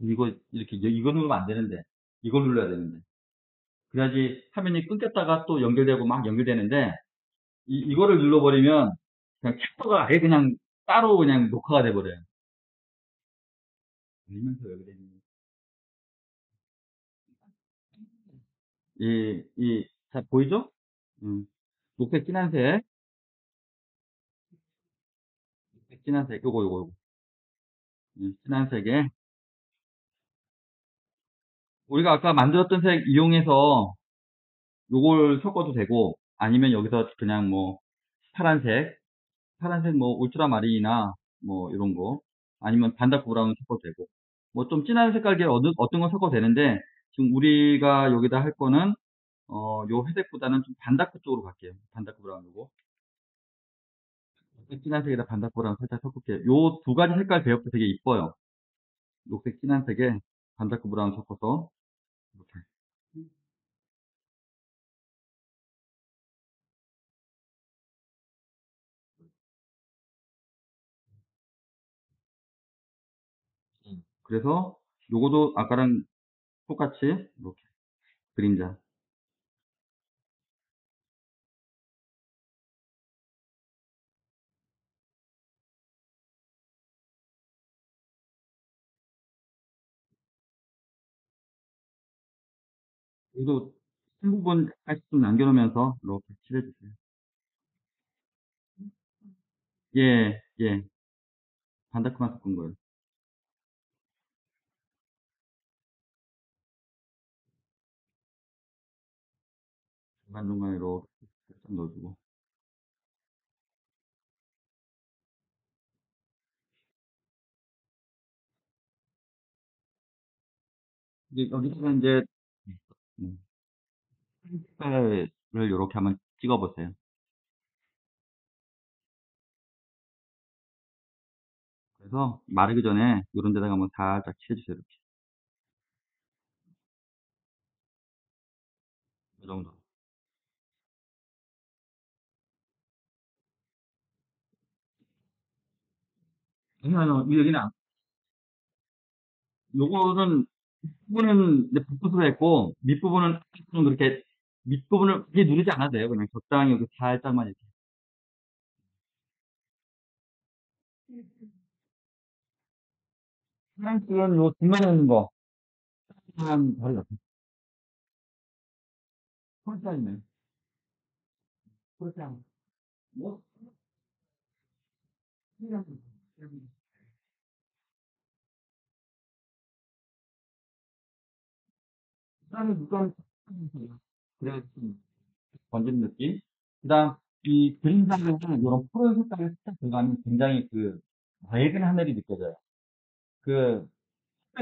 이거, 이렇게, 이거 누르면 안 되는데. 이걸 눌러야 되는데. 그래야지 화면이 끊겼다가 또 연결되고 막 연결되는데, 이거를 눌러버리면, 그냥 캡처가 아예 그냥 따로 그냥 녹화가 돼버려요. 알면서 왜 그랬니? 자, 보이죠? 녹색 진한색, 녹색 진한색, 요거. 진한색에, 우리가 아까 만들었던 색 이용해서 요걸 섞어도 되고, 아니면 여기서 그냥 뭐, 파란색, 파란색 뭐, 울트라마린이나 뭐, 이런 거, 아니면 반다크 브라운 섞어도 되고, 뭐, 좀 진한 색깔 계열 어떤 거 섞어도 되는데, 지금 우리가 여기다 할 거는, 요 회색보다는 좀 반다크 쪽으로 갈게요. 반다크 브라운 요거. 녹색 진한색에다 반다크 브라운 살짝 섞을게요. 요 두 가지 색깔 배역도 되게 이뻐요. 녹색 진한색에 반다크 브라운 섞어서, 이렇게. 그래서 요거도 아까랑 똑같이, 이렇게. 그림자. 여기도 한 부분까지 좀 남겨놓으면서 이렇게 칠해주세요. 예, 예. 반다크만 섞은 거예요. 중간중간에 이렇게 살짝 넣어주고. 이제 여기다가 이제, 음, 색깔을 이렇게 한번 찍어보세요. 그래서 마르기 전에 이런 데다가 한번 살짝 칠해주세요. 이렇게. 이 정도. 아니면 여기는, 요거는, 부분은 이제 붓붓으로 했고, 밑부분은 좀 그렇게, 밑부분을 크게 누르지 않아도 돼요. 그냥 적당히 여기 살짝만 이렇게. 프랑스는 요 중간에 있는 거, 한, 바로 옆에. 폴사이네. 폴사. 뭐? 일단은 물감 그래 좀 번지는 느낌. 그다음 이 그림자에는 이런 푸른 색깔이 살짝 들어가면 굉장히 그 밝은 하늘이 느껴져요. 그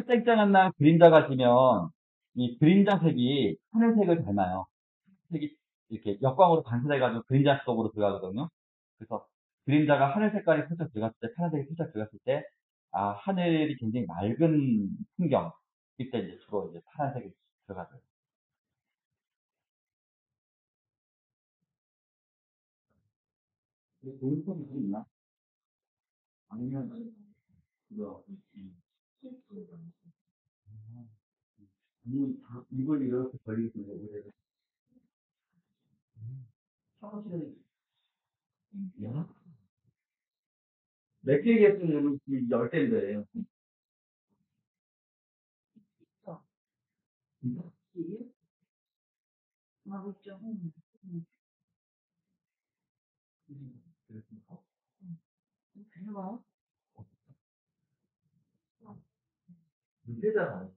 땡땡한 날 그림자가 지면 이 그림자 색이 하늘색을 닮아요. 색이 이렇게 역광으로 반사돼가지고 그림자 속으로 들어가거든요. 그래서 그림자가 하늘 색깔이 살짝 들어갔을 때, 파란색이 살짝 들어갔을 때, 아, 하늘이 굉장히 맑은 풍경. 이때 이제 주로 이제 파란색이 들어가죠. 돈이 있나? 아니면 그거 이걸 이렇게 벌리고 있는 거고 그래서 사무실에 몇 개 개수는 열 개인데 문제잖아.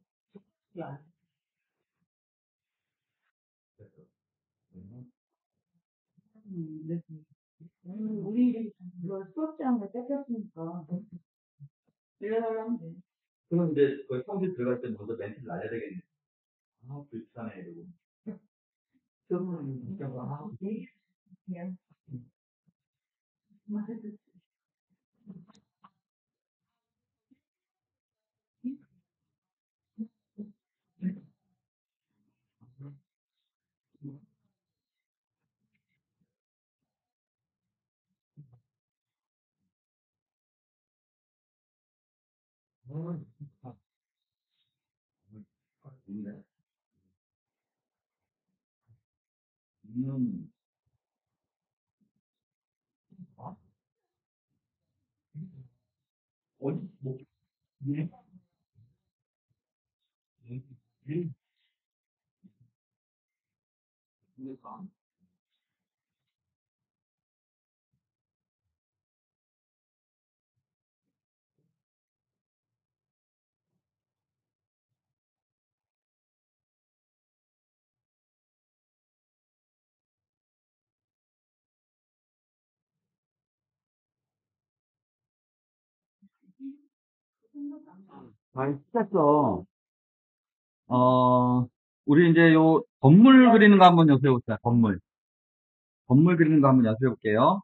우리 이거 수업장 에 뺏겼으니까 빌려달라면 돼. 그럼 이제 거기 사무실 들어갈 때 먼저 멘트를 날려야 되겠네. 아, 불편해 이러고. 그러면 진짜 아, 그냥 음, 어디, 뭐, 예, 예, 예, 그래서. 잘 찾았어. 우리 이제 요 건물 그리는 거 한번 연습해 보자. 건물. 건물 그리는 거 한번 연습해 볼게요.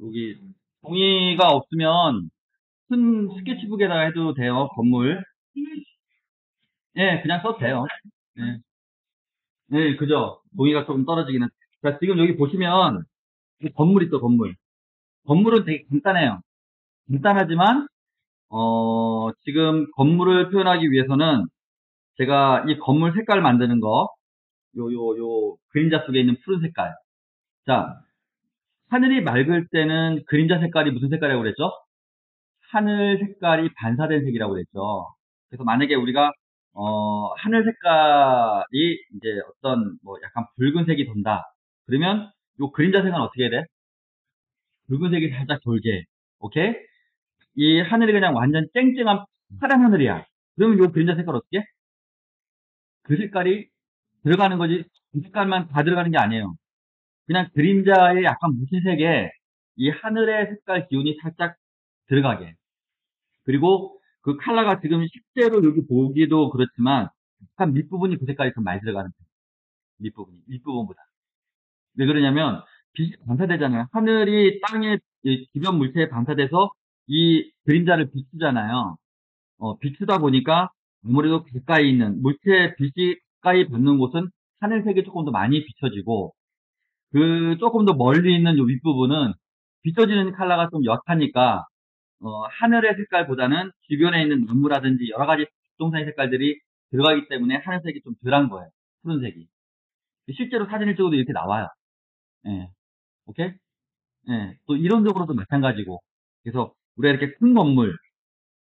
여기 종이가 없으면 큰 스케치북에다가 해도 돼요. 건물. 예, 그냥 써도 돼요. 예, 예, 그죠. 종이가 조금 떨어지기는. 자, 지금 여기 보시면 이 건물 있어, 건물. 건물은 되게 간단해요. 간단하지만 지금 건물을 표현하기 위해서는 제가 이 건물 색깔 만드는 거, 요 그림자 속에 있는 푸른 색깔. 자, 하늘이 맑을 때는 그림자 색깔이 무슨 색깔이라고 그랬죠? 하늘 색깔이 반사된 색이라고 그랬죠. 그래서 만약에 우리가 하늘 색깔이 이제 어떤 뭐 약간 붉은색이 돈다. 그러면 요 그림자 색은 어떻게 해야 돼? 붉은색이 살짝 돌게. 오케이? 이 하늘이 그냥 완전 쨍쨍한 파란 하늘이야. 그러면 요 그림자 색깔 어떻게? 그 색깔이 들어가는 거지. 그 색깔만 다 들어가는 게 아니에요. 그냥 그림자의 약간 묻힌 색에 이 하늘의 색깔 기운이 살짝 들어가게. 그리고 그 컬러가 지금 실제로 여기 보기도 그렇지만 약간 밑부분이 그 색깔이 좀 많이 들어가는 거예요. 밑부분이. 윗부분보다. 왜 그러냐면 빛이 반사되잖아요. 하늘이 땅에 이 주변 물체에 반사돼서 이 그림자를 비추잖아요. 비추다 보니까 아무래도 가까이 있는 물체의 빛이 가까이 받는 곳은 하늘색이 조금 더 많이 비춰지고 그 조금 더 멀리 있는 요 윗부분은 비춰지는 컬러가 좀 약하니까 하늘의 색깔보다는 주변에 있는 나무라든지 여러 가지 동산의 색깔들이 들어가기 때문에 하늘색이 좀 덜한 거예요. 푸른색이. 실제로 사진을 찍어도 이렇게 나와요. 예. 오케이? 예. 또 이론적으로도 마찬가지고. 그래서 우리가 이렇게 큰 건물,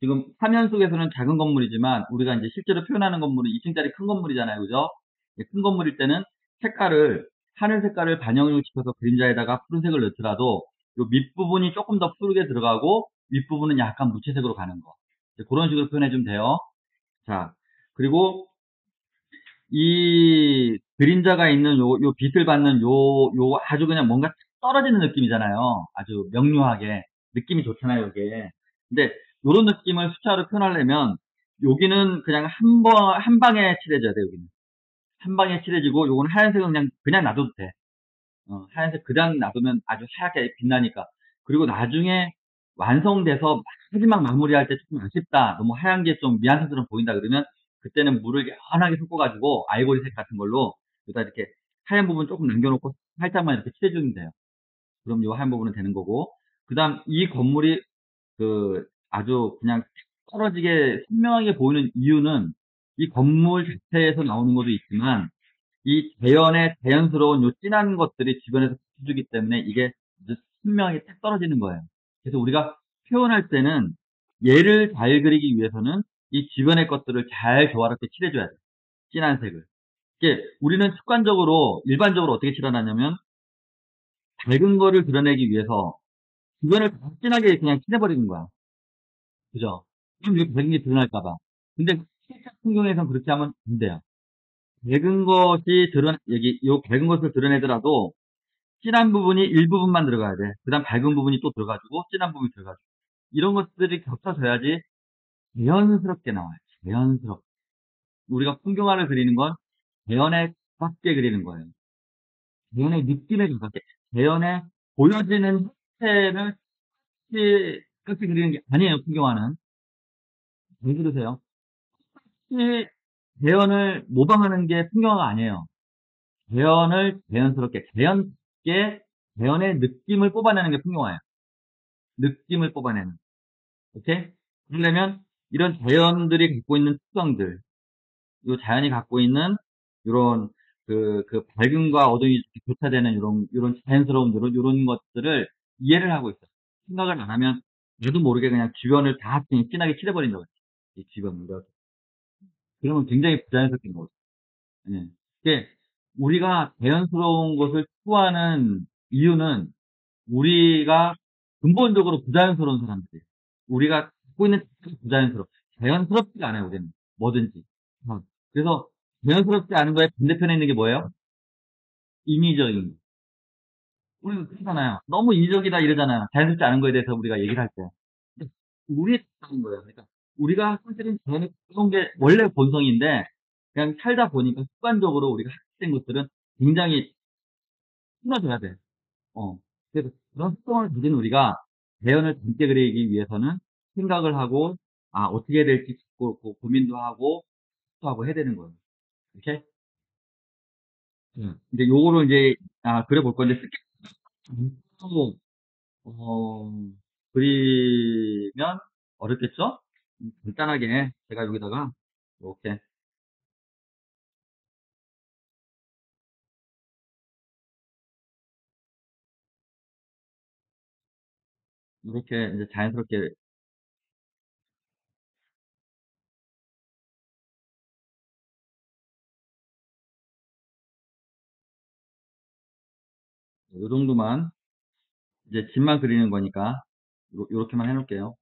지금 화면 속에서는 작은 건물이지만 우리가 이제 실제로 표현하는 건물은 2층짜리 큰 건물이잖아요. 그죠? 큰 건물일 때는 색깔을 하늘 색깔을 반영을 시켜서 그림자에다가 푸른색을 넣더라도 요 밑부분이 조금 더 푸르게 들어가고 윗부분은 약간 무채색으로 가는 거. 이제 그런 식으로 표현해 주면 돼요. 자, 그리고 이 그림자가 있는 요 빛을 받는 요 아주 그냥 뭔가 떨어지는 느낌이잖아요. 아주 명료하게. 느낌이 좋잖아요, 이게. 근데 요런 느낌을 숫자로 표현하려면 여기는 그냥 한 방에 칠해져야 돼요, 여기는. 한 방에 칠해지고 요거는 하얀색은 그냥 놔둬도 돼. 하얀색 그냥 놔두면 아주 하얗게 빛나니까. 그리고 나중에 완성돼서 마지막 마무리할 때 조금 아쉽다. 너무 하얀 게 좀 미안해처럼 보인다 그러면 그때는 물을 연하게 섞어가지고 아이보리색 같은 걸로 여기다 이렇게 하얀 부분 조금 남겨놓고 살짝만 이렇게 칠해주면 돼요. 그럼 요 하얀 부분은 되는 거고. 그 다음 이 건물이 그 아주 그냥 떨어지게 선명하게 보이는 이유는 이 건물 자체에서 나오는 것도 있지만 이 자연의 자연스러운 요 진한 것들이 주변에서 비춰주기 때문에 이게 아주 선명하게 딱 떨어지는 거예요. 그래서 우리가 표현할 때는 얘를 잘 그리기 위해서는 이 주변의 것들을 잘 조화롭게 칠해줘야 돼요. 진한 색을. 이게 우리는 습관적으로 일반적으로 어떻게 칠해놨냐면 밝은 거를 드러내기 위해서 주변을 다 진하게 그냥 칠해버리는 거야. 그죠? 그럼 이렇게 밝은 게 드러날까봐. 근데 실제 풍경에선 그렇게 하면 안 돼요. 밝은 것이 여기, 요 밝은 것을 드러내더라도, 진한 부분이 일부분만 들어가야 돼. 그 다음 밝은 부분이 또 들어가지고, 진한 부분이 들어가지고. 이런 것들이 겹쳐져야지 자연스럽게 나와요. 자연스럽게. 우리가 풍경화를 그리는 건 자연에 가깝게 그리는 거예요. 자연의 느낌에 가깝게. 자연에 보여지는 형태를 그렇게 그리는 게 아니에요, 풍경화는. 왜 그러세요? 이 자연을 모방하는 게 풍경화가 아니에요. 자연을 자연스럽게, 자연스럽게 자연의 느낌을 뽑아내는 게 풍경화예요. 느낌을 뽑아내는. 오케이? 그러려면 이런 자연들이 갖고 있는 특성들, 요 자연이 갖고 있는 이런 그 밝음과 어둠이 이렇게 교차되는 이런 자연스러운 이런 것들을 이해를 하고 있어요. 생각을 안 하면 저도 모르게 그냥 주변을 다 그냥 진하게 칠해버린다고 했죠. 이 주변을. 이렇게. 그러면 굉장히 부자연스럽게 거죠. 예. 이게 우리가 자연스러운 것을 추구하는 이유는 우리가 근본적으로 부자연스러운 사람들이에요. 우리가 갖고 있는 부자연스러워. 자연스럽지가 않아요, 우리는. 뭐든지. 그래서 자연스럽지 않은 거에 반대편에 있는 게 뭐예요? 인위적인 거. 우리가 그러잖아요. 너무 인위적이다 이러잖아요. 자연스럽지 않은 거에 대해서 우리가 얘기를 할 때. 근데 우리의 특성인 거예요. 그러니까 우리가 사실은 자연에 그런 게 원래 본성인데 그냥 살다 보니까 습관적으로 우리가 학습된 것들은 굉장히 끊어져야 돼. 어. 그래서 그런 습성을 가진 우리가 자연을 젊게 그리기 위해서는 생각을 하고, 아, 어떻게 해야 될지 고민도 하고, 또 하고 해야 되는 거예요. 이렇게? 이제 요거를 이제, 그려 볼 건데, 스케치로, 어, 그리면 어렵겠죠? 간단하게 제가 여기다가, 이렇게, 이렇게 이제 자연스럽게, 요 정도만, 이제 집만 그리는 거니까, 요렇게만 해놓을게요.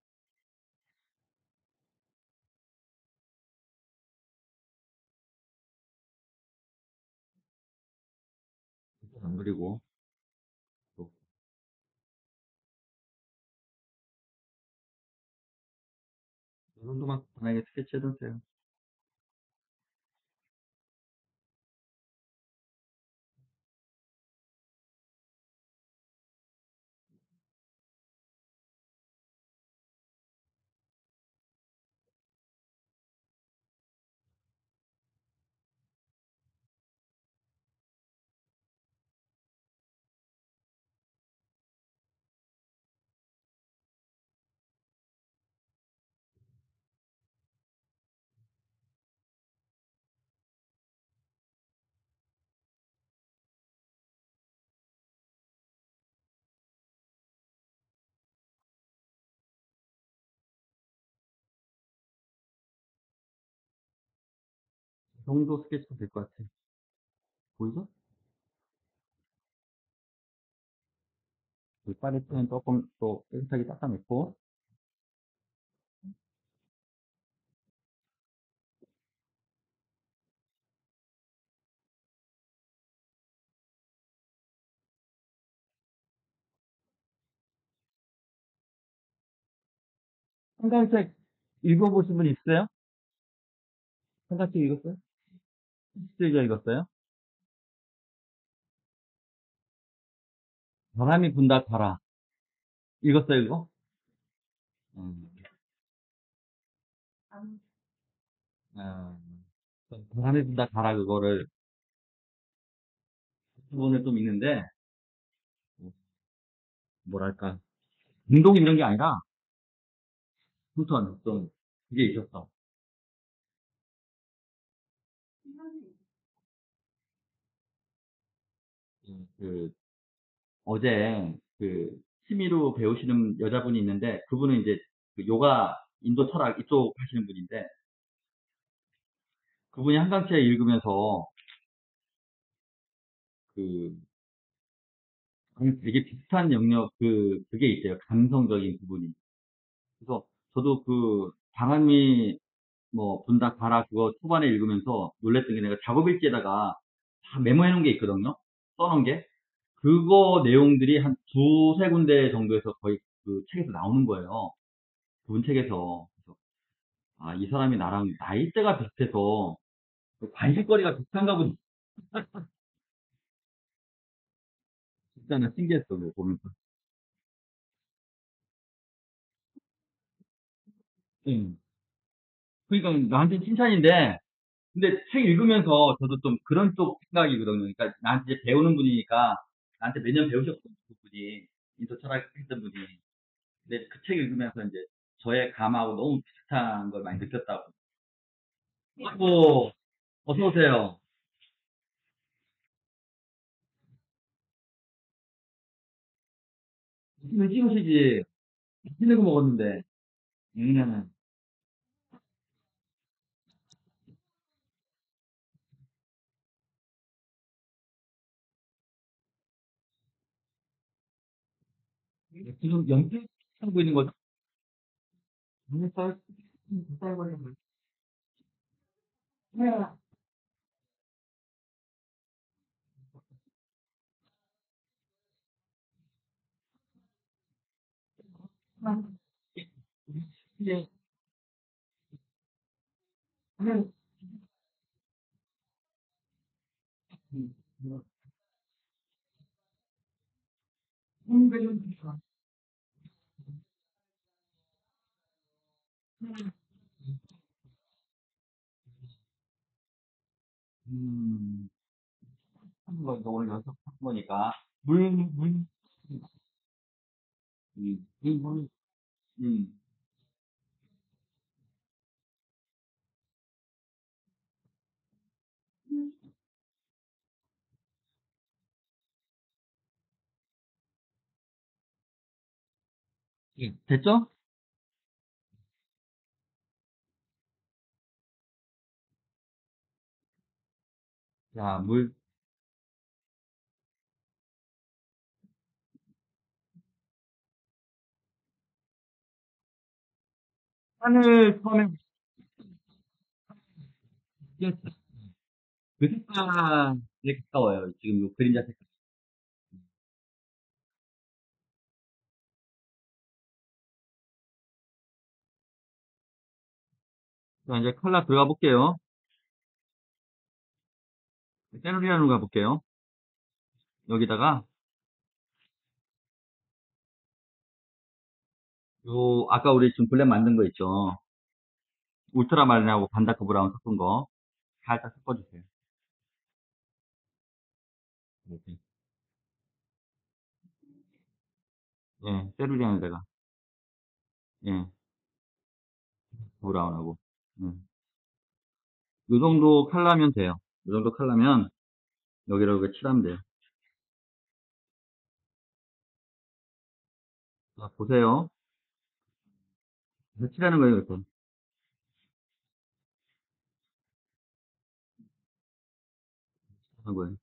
안 그리고, 요 정도만 간단하게 스케치 해놓을게요. 이 정도 스케치가 될 것 같아요. 보이죠? 파레트는 조금 또 깨끗하게 닦아냈고, 한강책 읽어보신 분 있어요? 한강책 읽었어요? 시리즈 읽었어요? 바람이 분다 가라. 읽었어요, 이거? 음, 아, 바람이 분다 가라, 그거를 부분을 좀 읽는데, 뭐랄까, 운동 이런 게 아니라, 아무튼 좀, 그게 있었어. 그, 어제, 취미로 배우시는 여자분이 있는데, 그분은 이제, 요가, 인도 철학 이쪽 하시는 분인데, 그분이 한강책 읽으면서, 그, 되게 비슷한 영역, 그게 있어요. 감성적인 부분이. 그래서 저도 바람이 뭐 분다 가라 그거 초반에 읽으면서 놀랬던 게 내가 작업일지에다가 다 메모해 놓은 게 있거든요. 써놓은 게. 그거 내용들이 한 두세 군데 정도에서 거의 그 책에서 나오는 거예요. 그분 책에서. 그래서, 이 사람이 나랑 나이대가 비슷해서 관심거리가 비슷한가 보다. 진짜 신기했어, 그거 보면서. 응. 그러니까 나한테 칭찬인데, 근데 책 읽으면서 저도 좀 그런 쪽 생각이거든요. 그러니까 나한테 이제 배우는 분이니까 나한테 몇 년 배우셨거든요. 그분이 인도 철학 했던 분이. 근데 그 책 읽으면서 이제 저의 감하고 너무 비슷한 걸 많이 느꼈다고. 아이고, 어서 오세요. 왜 찍으시지? 맛있는 거 먹었는데. 음. 지금 연기하고 있는 거죠? 살, 살 걸린 거. 네. 네. 네. 음, 한 거니까 오늘 연습한 거니까. 물, 물. 음. 예. 됐죠? 자, 하늘 처음에 그 색깔에 가까워요. 지금 요 그림자 색깔. 자, 이제 컬러 들어가 볼게요. 세로리안으로 가볼게요. 여기다가, 아까 우리 지금 블랙 만든 거 있죠? 울트라마린하고 반다크 브라운 섞은 거. 살짝 섞어주세요. 이렇게. 예, 세로리안에다가, 예, 브라운하고. 음. 요 정도 컬러면 돼요. 요 정도 컬러면 여기를 이렇게 칠하면 돼요. 자, 보세요. 그래서 칠하는 거예요, 이렇게. 하는 거예요.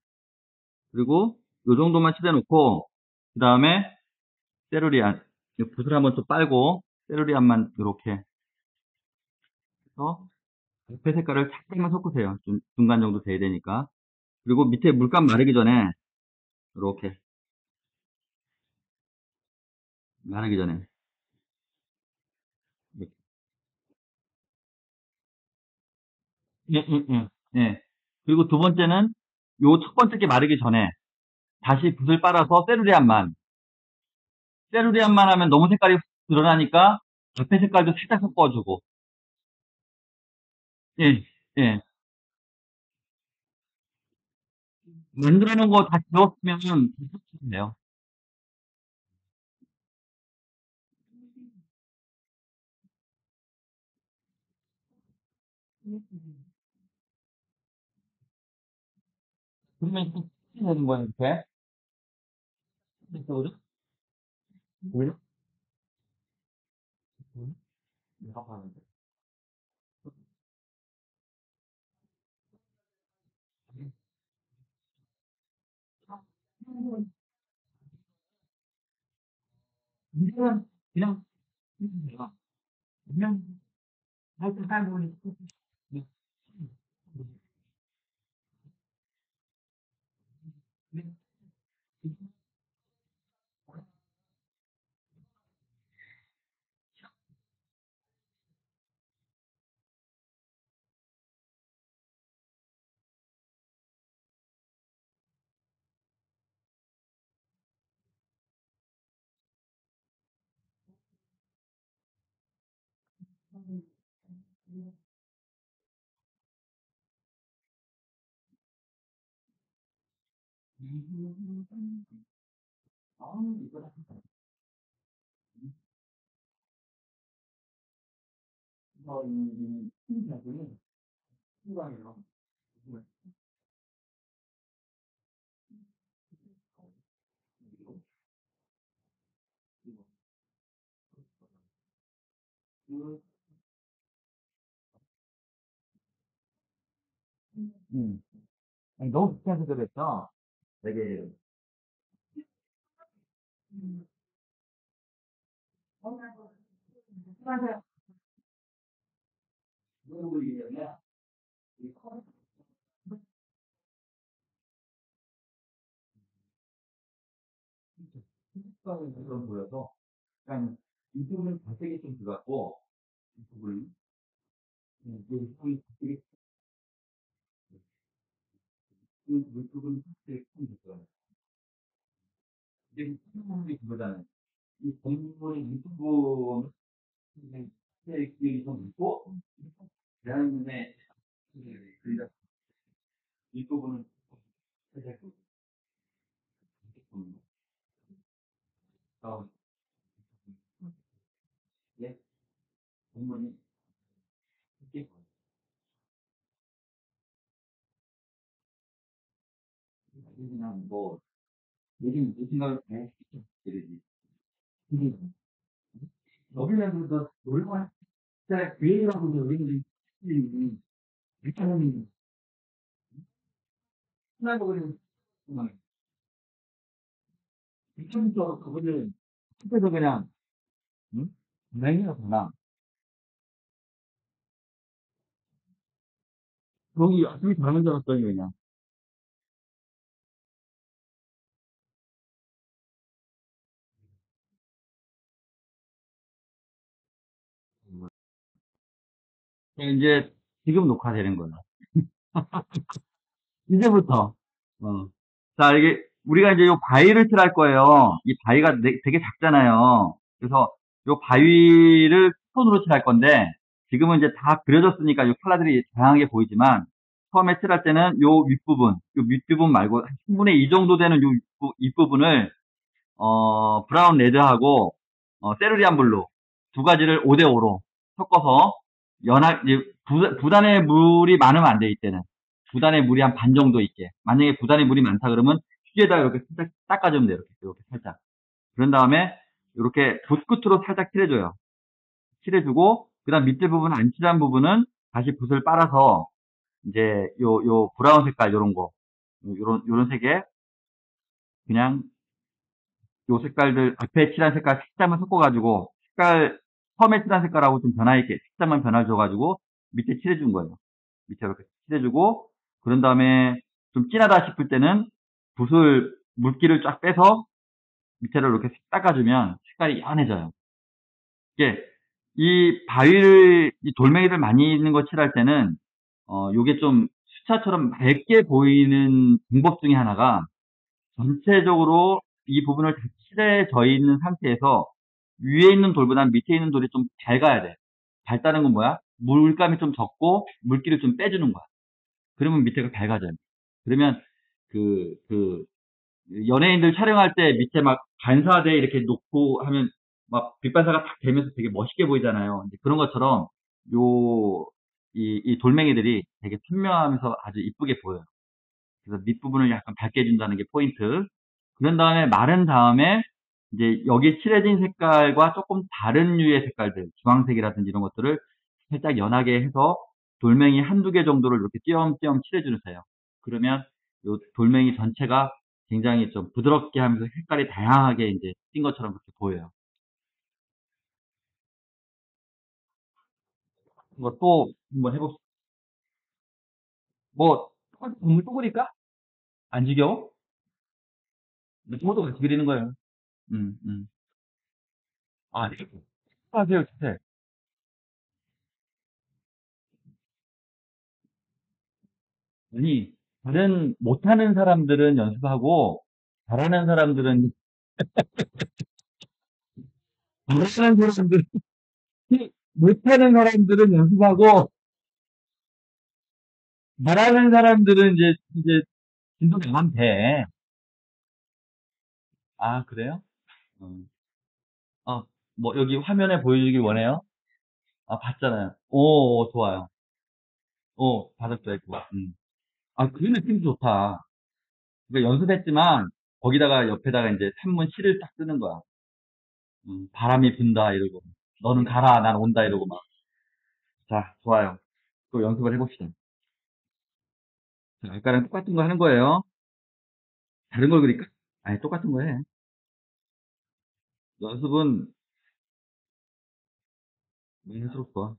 그리고 요 정도만 칠해놓고, 그 다음에 세로리안. 이 붓을 한번 또 빨고, 세로리안만 이렇게 해서, 옆에 색깔을 살짝만 섞으세요. 좀 중간 정도 돼야 되니까. 그리고 밑에 물감 마르기 전에, 이렇게, 마르기 전에. 이렇게. 예, 예, 예. 예. 그리고 두 번째는, 요 첫 번째 게 마르기 전에, 다시 붓을 빨아서 세루리안만 하면 너무 색깔이 드러나니까, 옆에 색깔도 살짝 섞어주고, 예, 예. 만들어 놓은 거 다 지웠으면, 돼요. 그러면 이렇게 되는 거예요, 이렇게. 이렇게 오죠? 보이죠? 이렇게 하면 돼. 이제는 그냥, 내가, 그냥, 할때 살고 있고, 아, 이거다. 이 팀장들은 팀장이요. 음. 아니, 너무 비싸서 그랬어. 되게. 그런 보여서 약간 유튜브는 발색이 좀 들어갔고 유튜브는 유튜브는 발색이 유튜브는 발색이 좀 들어가요. 이게 유튜브는 그거잖아요. 이 공부의 유튜브는 기억이 좀 있고 대한민국의 그리다 유튜브는 살짝 좀 다운 예 공부는 이렇게 그냥 뭐 요즘 내 생각을 해 이러지. 여기는 놀러갈 때 기획이라고 우리는 일단은 신나고 그냥 미천부터 그거를 집에서 그냥 응? 냉이었구나. 거기 아침에 자는 줄 알았더니 그냥 그냥 이제 지금 녹화되는 거야. 이제부터. 어. 자, 이게 우리가 이제 요 바위를 칠할 거예요. 이 바위가 되게 작잖아요. 그래서 요 바위를 손으로 칠할 건데 지금은 이제 다 그려졌으니까 요 컬러들이 다양하게 보이지만 처음에 칠할 때는 요 윗부분, 요 밑부분 말고 한 10분의 2 정도 되는 요 윗부분을 브라운 레드하고 세루리안 블루 두 가지를 5대5로 섞어서 이제 부단의 물이 많으면 안 돼, 이때는. 부단의 물이 한 반 정도 있게. 만약에 부단의 물이 많다 그러면 휴지에다가 이렇게 살짝 닦아주면 돼요. 이렇게 살짝. 그런 다음에 이렇게 붓끝으로 살짝 칠해줘요. 칠해주고, 그 다음 밑에 부분, 안 칠한 부분은 다시 붓을 빨아서 이제 요 브라운 색깔 요런 거, 요런 색에 그냥 요 색깔들 앞에 칠한 색깔 색감을 섞어가지고 색깔 처음에 칠한 색깔하고 좀 변화 있게 색감만 변화를 줘가지고 밑에 칠해준 거예요. 밑에 이렇게 칠해주고 그런 다음에 좀 진하다 싶을 때는 붓을 물기를 쫙 빼서 밑에를 이렇게 닦아주면 색깔이 연해져요. 이게 이 바위를 이 돌멩이를 많이 있는 거 칠할 때는 요게 좀 수차처럼 맑게 보이는 방법 중에 하나가 전체적으로 이 부분을 다 칠해져 있는 상태에서 위에 있는 돌보다 밑에 있는 돌이 좀 밝아야 돼. 밝다는 건 뭐야? 물감이 좀 적고 물기를 좀 빼주는 거야. 그러면 밑에가 밝아져요. 그러면 그 연예인들 촬영할 때 밑에 막 반사대 이렇게 놓고 하면 막 빛반사가 탁 되면서 되게 멋있게 보이잖아요. 이제 그런 것처럼 이 돌멩이들이 되게 선명하면서 아주 이쁘게 보여요. 그래서 밑부분을 약간 밝게 해준다는 게 포인트. 그런 다음에 마른 다음에 이제 여기 칠해진 색깔과 조금 다른 류의 색깔들, 주황색이라든지 이런 것들을 살짝 연하게 해서 돌멩이 한두 개 정도를 이렇게 띄엄띄엄 칠해주세요. 그러면 요 돌멩이 전체가 굉장히 좀 부드럽게 하면서 색깔이 다양하게 이제 띈 것처럼 그렇게 보여요. 이거 또 한번 해봅시다. 뭐, 건물 또 그릴까? 안 지겨워? 저도 같이 그리는 거예요. 음, 음. 아, 네. 하세요, 주세요. 아니, 못하는 사람들은 연습하고, 잘하는 사람들은, 못하는 사람들은, 못하는 사람들은 연습하고, 잘하는 사람들은 이제, 진도 나가면 돼. 아, 그래요? 음. 뭐, 여기 화면에 보여주길 원해요? 아, 봤잖아요. 오, 좋아요. 오, 받았어요, 그거. 아, 그 느낌 좋다. 그러니까 연습했지만, 거기다가 옆에다가 이제 산문 시를 딱 쓰는 거야. 바람이 분다, 이러고. 너는 가라, 난 온다, 이러고 막. 자, 좋아요. 또 연습을 해봅시다. 자, 아까랑 똑같은 거 하는 거예요. 다른 걸 그릴까? 아니, 똑같은 거 해. 연습은 할수록 좋아.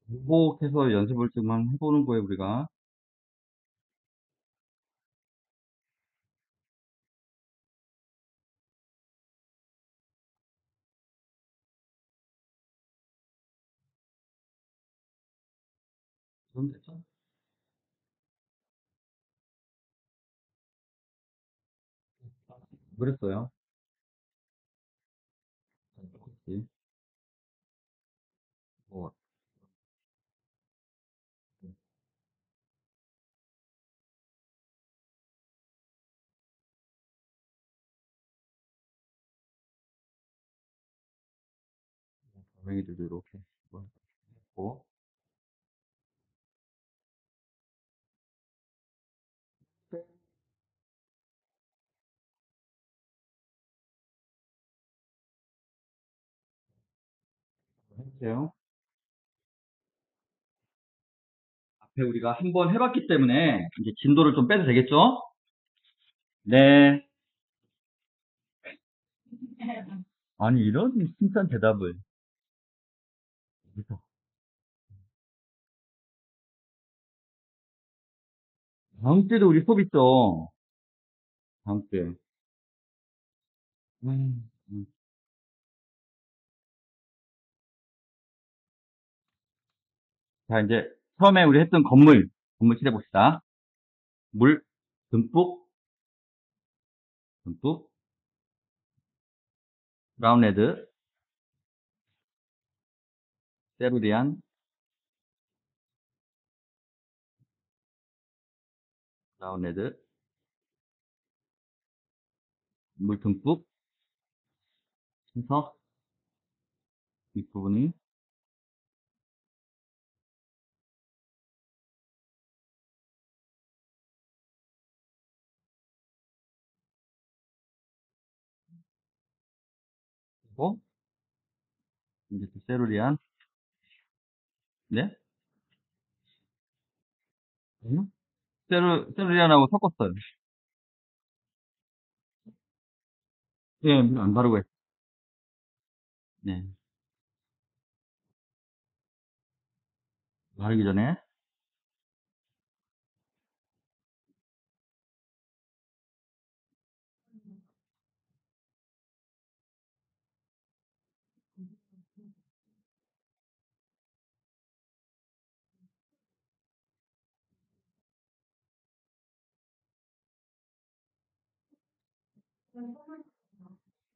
반복해서 연습을 좀 해보는 거예요, 우리가. 그럼 됐죠? 그랬어요. 그렇지. 뭐, 고양이들도 이렇게 뭐 했고. 해주세요. 앞에 우리가 한 번 해봤기 때문에 이제 진도를 좀 빼도 되겠죠? 네. 아니, 이런 simple 대답을. 여기서. 다음 주에도 우리 수업 있죠? 다음 주에. 음. 자, 이제 처음에 우리 했던 건물 칠해봅시다. 물, 듬뿍, 듬뿍, 브라운레드, 세루리안, 브라운레드, 물 듬뿍 해서 윗부분이 되고, 이제 또 세루리안, 네? 세루리안하고 섞었어요. 예, 물 안 바르고 했어요. 네. 바르기 전에.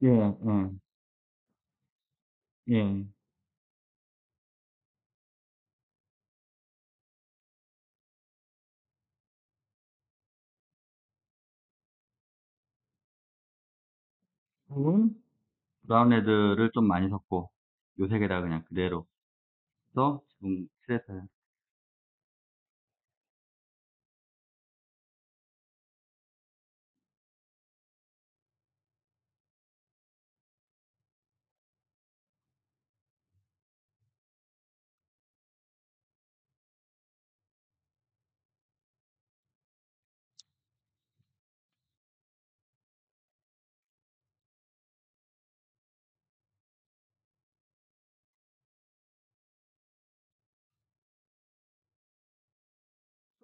예, 예, 예. 브라운 헤드를 좀 많이 섞고, 요 색에다 그냥 그대로 써, 지금 칠했어요.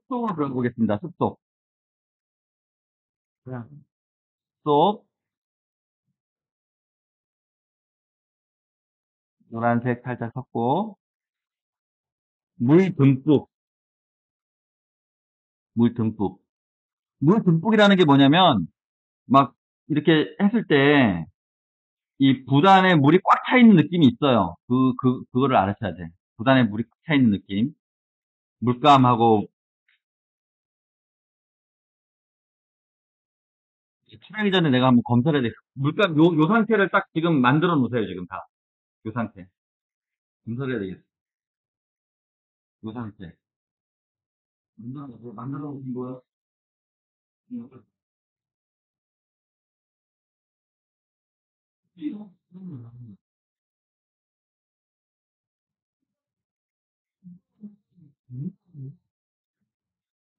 숲속으로 들어보겠습니다. 숲속. 그냥 숲속, 노란색 살짝 섞고, 물 듬뿍, 물 듬뿍. 물 듬뿍이라는 게 뭐냐면, 막, 이렇게 했을 때, 이 부단에 물이 꽉 차 있는 느낌이 있어요. 그거를 알아셔야 돼. 부단에 물이 꽉 차 있는 느낌. 물감하고, 칠하기 전에 내가 한번 검사를 해야 돼. 물감, 요 상태를 딱 지금 만들어 놓으세요, 지금 다. 요 상태. 검사를 해야 되겠어. 요 상태. 만들어 놓은 거야?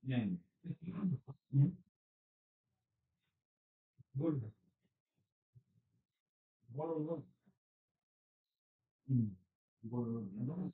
네. 뭘, 뭘, 이거를,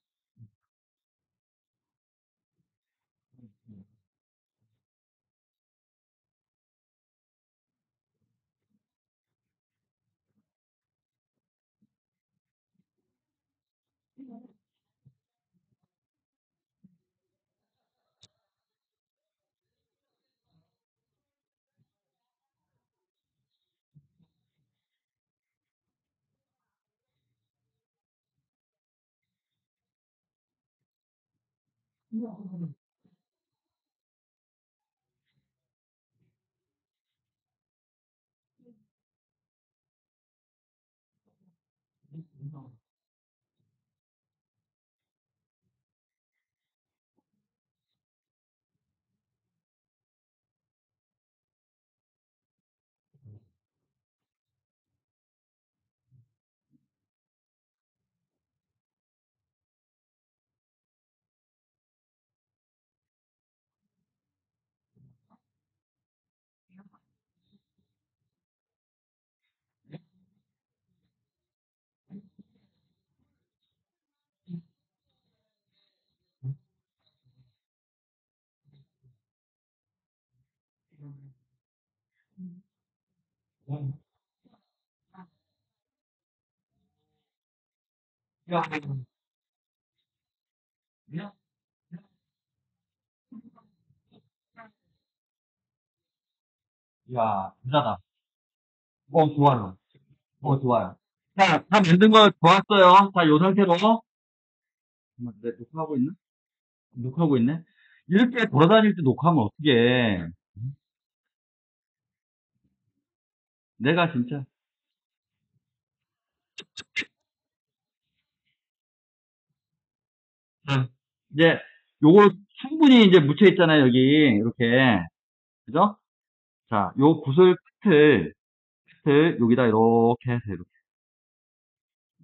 야, 야, 야, 부자다. 좋아요. 좋아요. 자, 다 만든 거 좋았어요. 자, 요 상태로. 잠깐만, 내 녹화하고 있나? 녹화하고 있네? 이렇게 돌아다닐 때 녹화하면 어떻게 해? 내가 진짜. 응. 이제, 요거 충분히 이제 묻혀 있잖아요, 여기. 이렇게. 그죠? 자, 요 끝을 여기다 이렇게 해서 이렇게.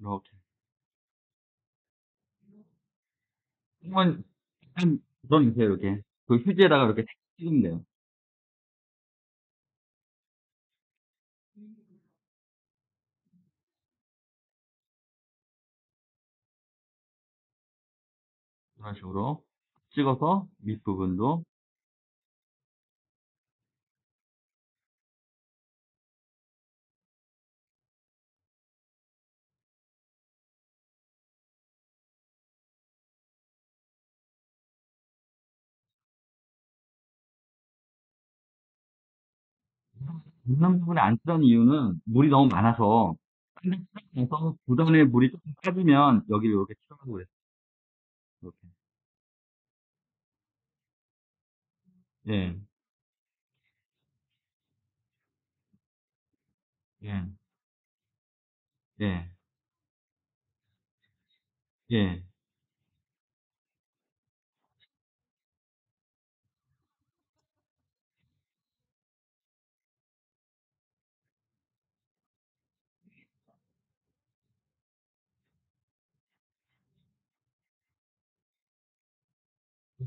이렇게. 한번, 한, 묻어주세요, 이렇게. 그 휴지에다가 이렇게 탁 찍으면 돼요. 이런 식으로. 찍어서 밑부분도. 묻는 부분에 안 쓰는 이유는 물이 너무 많아서 그래서 구단에 물이 조금 빠지면 여기 이렇게 칠하고 그랬어요. 이렇게. 예, 예, 예, 예.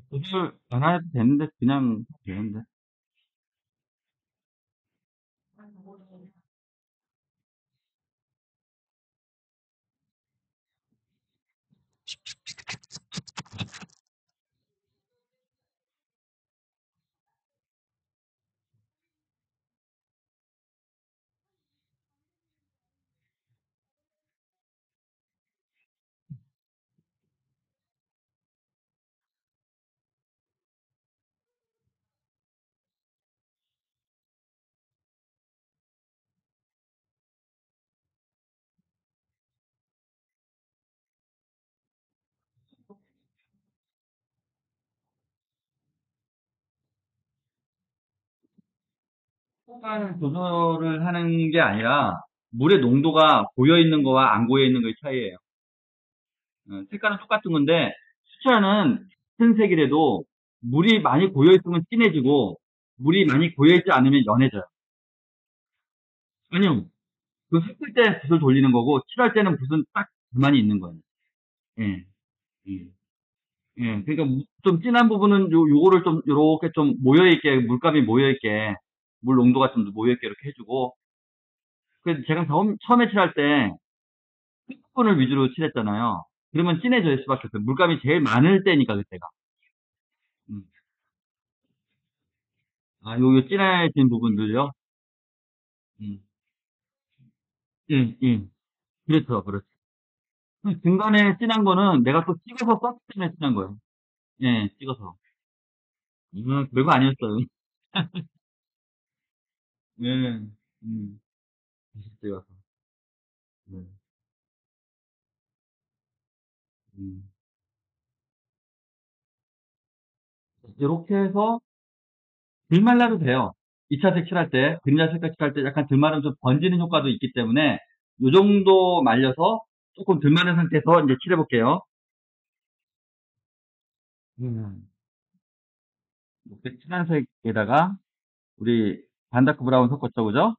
조절 안 해도 되는데 그냥 되는데. 색깔 조절을 하는 게 아니라 물의 농도가 고여 있는 거와 안 고여 있는 거의 차이예요. 색깔은 똑같은 건데 수차는 같은 색이라도 물이 많이 고여 있으면 진해지고 물이 많이 고여 있지 않으면 연해져요. 아니요. 그 섞을 때 붓을 돌리는 거고 칠할 때는 붓은 딱 그만이 있는 거예요. 예. 예. 예. 그러니까 좀 진한 부분은 요거를 좀 요렇게 좀 모여 있게 물감이 모여 있게 물 농도가 좀 모여 있게 이렇게 해주고 그 제가 처음에 칠할 때 끝부분을 위주로 칠했잖아요. 그러면 진해질 수밖에 없어요. 물감이 제일 많을 때니까 그때가. 음. 아, 요 진해진 부분들요. 음. 예, 예. 그렇죠, 그렇죠. 중간에 진한 거는 내가 또 찍어서 썼기 때문에 진한 거예요. 예, 찍어서. 별거 아니었어요. 예, 다시 찍어서. 네. 음. 이렇게 해서 덜 말라도 돼요. 2차 색칠할 때, 그림자 색깔 칠할 때 약간 덜 마르면 좀 번지는 효과도 있기 때문에 요 정도 말려서 조금 덜 마른 상태에서 이제 칠해 볼게요. 음. 이렇게 진한 색에다가 우리 반다크 브라운 섞었죠, 그죠?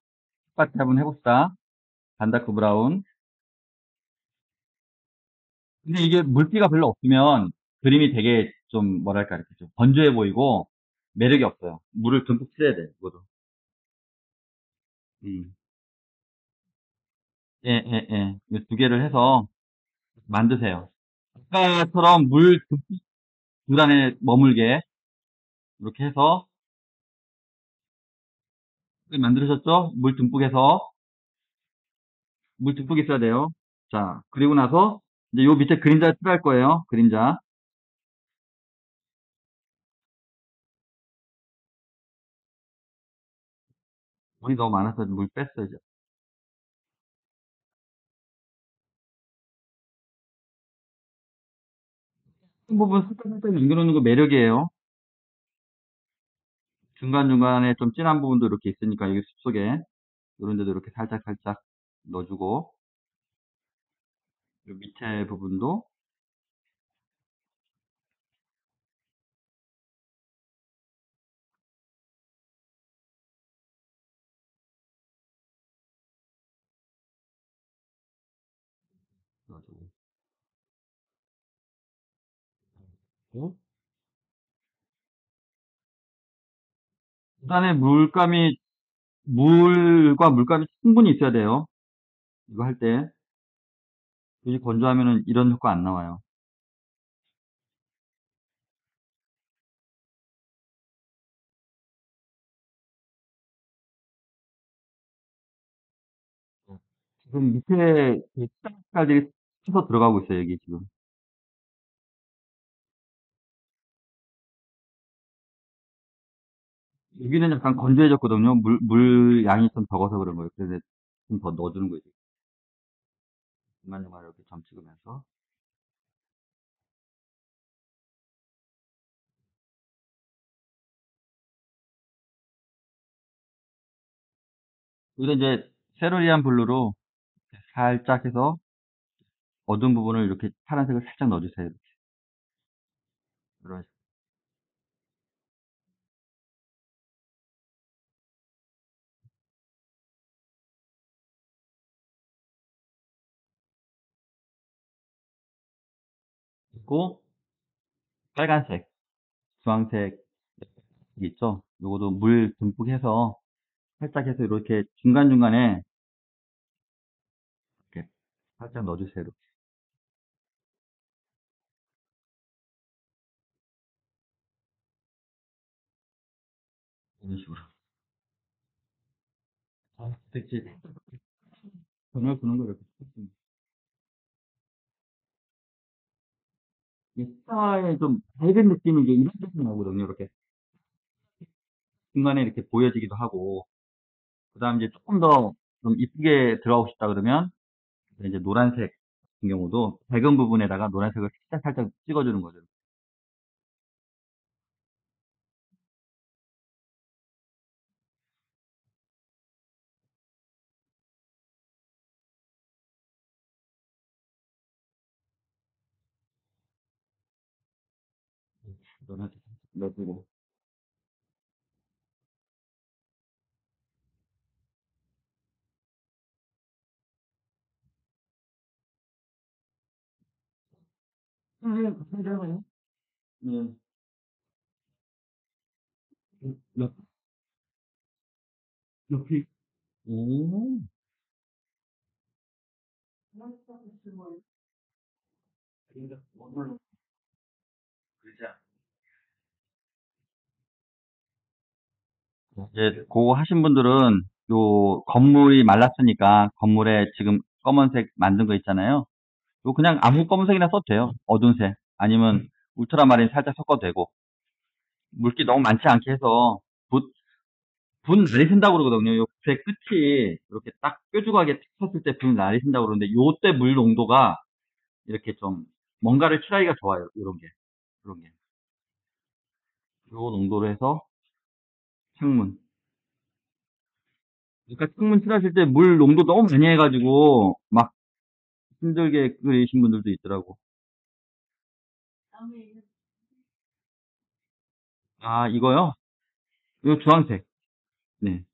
똑같이 한번 해봅시다. 반다크 브라운. 근데 이게 물기가 별로 없으면 그림이 되게 좀 뭐랄까 이렇게 좀 건조해 보이고 매력이 없어요. 물을 듬뿍 칠해야 돼요, 이거도. 음. 예, 예, 예. 이 두 개를 해서 만드세요. 아까처럼 물 듬뿍 물 안에 머물게 이렇게 해서 만들으셨죠? 물 듬뿍 해서 물 듬뿍 있어야 돼요. 자, 그리고 나서 이제 요 밑에 그림자 칠할 거예요. 그림자. 물이 너무 많아서 물 뺐어요. 이제. 한 부분 살짝살짝 남겨놓는 거 매력이에요. 중간중간에 좀 진한 부분도 이렇게 있으니까 여기 숲속에 이런 데도 이렇게 살짝살짝 넣어주고 요 밑에 부분도 넣어주고 그다음에 물과 물감이 충분히 있어야 돼요. 이거 할 때. 굳이 건조하면은 이런 효과 안 나와요. 지금 밑에 색깔들이 쳐서 들어가고 있어요, 여기 지금. 여기는 약간 건조해졌거든요. 물 양이 좀 적어서 그런 거예요. 그래서 좀 더 넣어주는 거지. 중간중간 이렇게 점 찍으면서. 여기다 이제 세로리안 블루로 살짝 해서 어두운 부분을 이렇게 파란색을 살짝 넣어주세요. 이런 식으로 빨간색, 주황색 있죠? 요거도 물 듬뿍 해서 살짝 해서 이렇게 중간중간에 이렇게 살짝 넣어주세요. 이렇게. 이런 식으로. 아, 됐지. 전혀 그런 거 이렇게. 이 스타에 좀 밝은 느낌이 이제 이런 데서 나오거든요. 이렇게 중간에 이렇게 보여지기도 하고, 그 다음 이제 조금 더 좀 이쁘게 들어가고 싶다 그러면, 이제 노란색 같은 경우도 밝은 부분에다가 노란색을 살짝 살짝 찍어주는 거죠. 노란색 넣어주고. 괜찮아요. 네. 옆, 옆이. 오. 이제 그거 하신 분들은 요 건물이 말랐으니까 건물에 지금 검은색 만든 거 있잖아요. 요 그냥 아무 검은색이나 써도 돼요. 어두운 색. 아니면 울트라마린 살짝 섞어도 되고. 물기 너무 많지 않게 해서 분 날이 샌다고 그러거든요. 요 배 끝이 이렇게 딱 뾰족하게 탁 섰을 때 분 날이 샌다고 그러는데 요때 물 농도가 이렇게 좀 뭔가를 칠하기가 좋아요. 요런 게. 요런 게. 요 농도로 해서 창문. 그러니까 창문 칠하실 때 물 농도 너무 많이 해가지고 막 힘들게 그리신 분들도 있더라고. 아, 이거요? 이거 주황색. 네.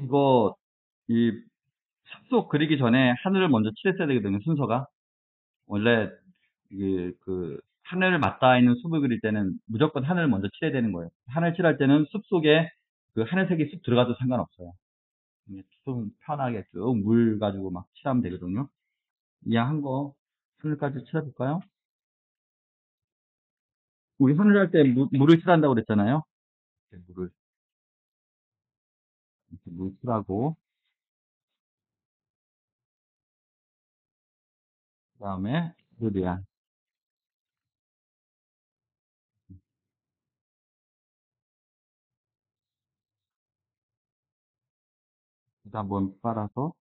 이거, 이 숲속 그리기 전에 하늘을 먼저 칠했어야 되거든요, 순서가. 원래, 하늘을 맞닿아 있는 숲을 그릴 때는 무조건 하늘을 먼저 칠해야 되는 거예요. 하늘 칠할 때는 숲속에 그 하늘색이 쑥 들어가도 상관없어요. 그냥 좀 편하게 쭉 물 가지고 막 칠하면 되거든요. 이해한 거, 하늘까지 칠해볼까요? 우리 하늘 할 때 물을 칠한다고 그랬잖아요. 이렇게 물을, 이렇게 물 칠하고, 그 다음에, 그래야. 그래서 한번 빨아서